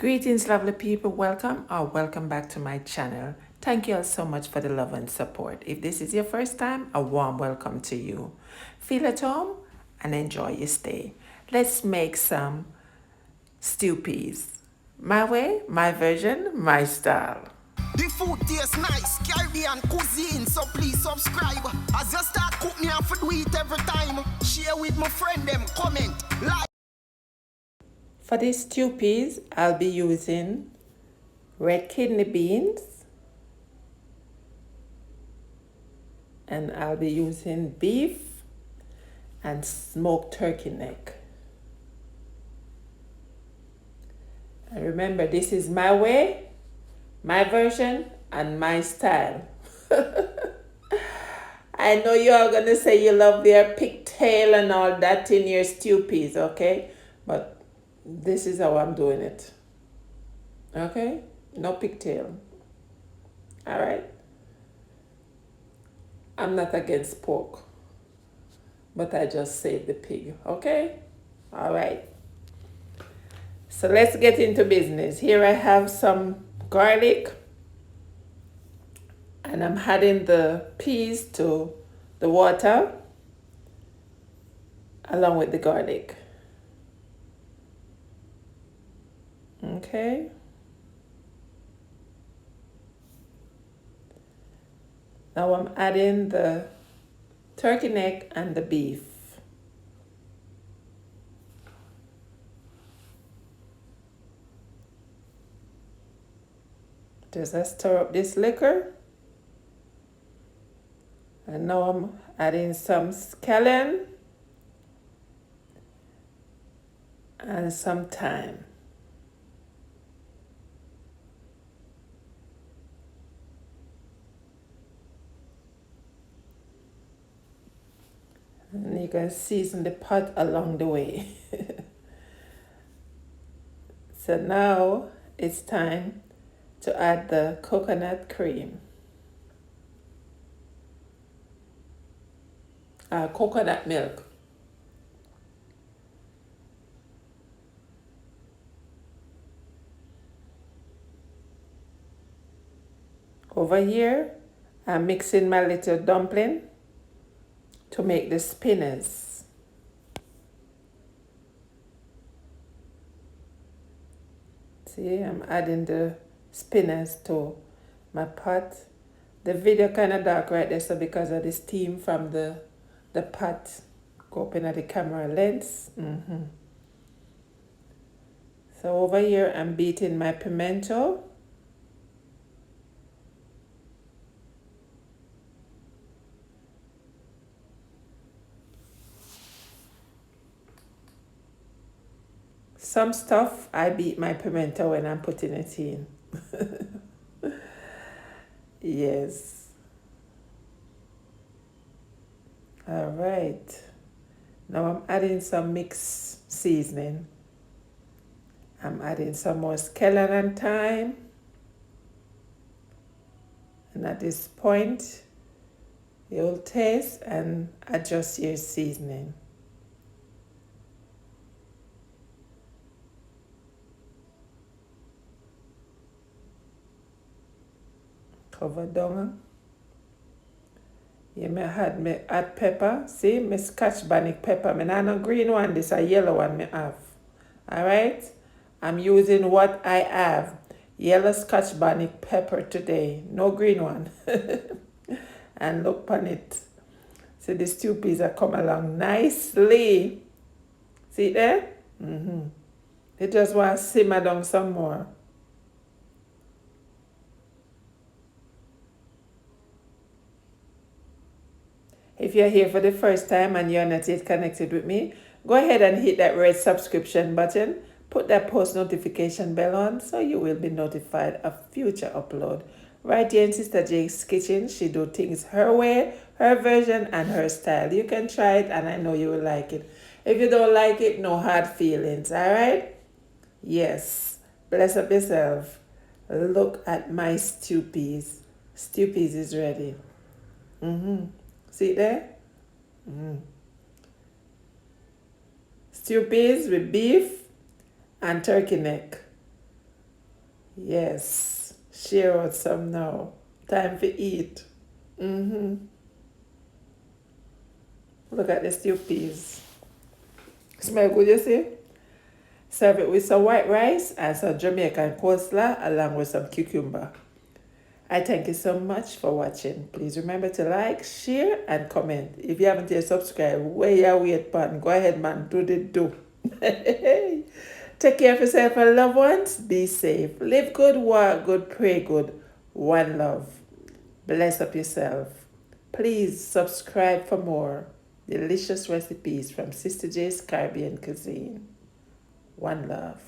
Greetings, lovely people. Welcome back to my channel. Thank you all so much for the love and support. If this is your first time, a warm welcome to you. Feel at home and enjoy your stay. Let's make some stew peas. My way, my version, my style. The food tastes nice, Caribbean cuisine, so please subscribe. As you start cook me and do it every time. Share with my friend them, comment, like. For these stew peas, I'll be using red kidney beans and I'll be using beef and smoked turkey neck. And remember, this is my way, my version, and my style. I know you are going to say you love their pigtail and all that in your stew peas, okay? But this is how I'm doing it. Okay? No pigtail. All right? I'm not against pork, but I just saved the pig, okay? All right. So let's get into business. Here I have some garlic, and I'm adding the peas to the water along with the garlic. Okay. Now I'm adding the turkey neck and the beef. Just stir up this liquor. And now I'm adding some scallion and some thyme. And you can season the pot along the way. So now it's time to add the coconut cream. Coconut milk. Over here, I'm mixing my little dumpling to make the spinners. See, I'm adding the spinners to my pot. The video kind of dark right there, so because of the steam from the pot go up in the camera lens. So over here, I'm beating my pimento. Some stuff, I beat my pimento when I'm putting it in. Yes. All right. Now I'm adding some mixed seasoning. I'm adding some more scallion and thyme. And at this point, you'll taste and adjust your seasoning. Cover down. You may add pepper. See, me scotch bonnet pepper. Me not no green one, this a yellow one me have. Alright? I'm using what I have. Yellow scotch bonnet pepper today. No green one. And look on it. See, the stew peas are come along nicely. See it there? It just want to simmer down some more. If you're here for the first time and you're not yet connected with me, go ahead and hit that red subscription button. Put that post notification bell on so you will be notified of future upload. Right here in Sister Jake's kitchen, she do things her way, her version, and her style. You can try it and I know you will like it. If you don't like it, no hard feelings, alright? Yes. Bless up yourself. Look at my stew peas. Stew peas is ready. See it there? Stew peas with beef and turkey neck. Yes. Share out some now. Time to eat. Look at the stew peas. Smell good, you see? Serve it with some white rice and some Jamaican coleslaw along with some cucumber. I thank you so much for watching. Please remember to like, share, and comment. If you haven't yet subscribed, where you wait button, go ahead, man, do the do. Take care of yourself and loved ones. Be safe. Live good, work good, pray good. One love. Bless up yourself. Please subscribe for more delicious recipes from Sister J's Caribbean Cuisine. One love.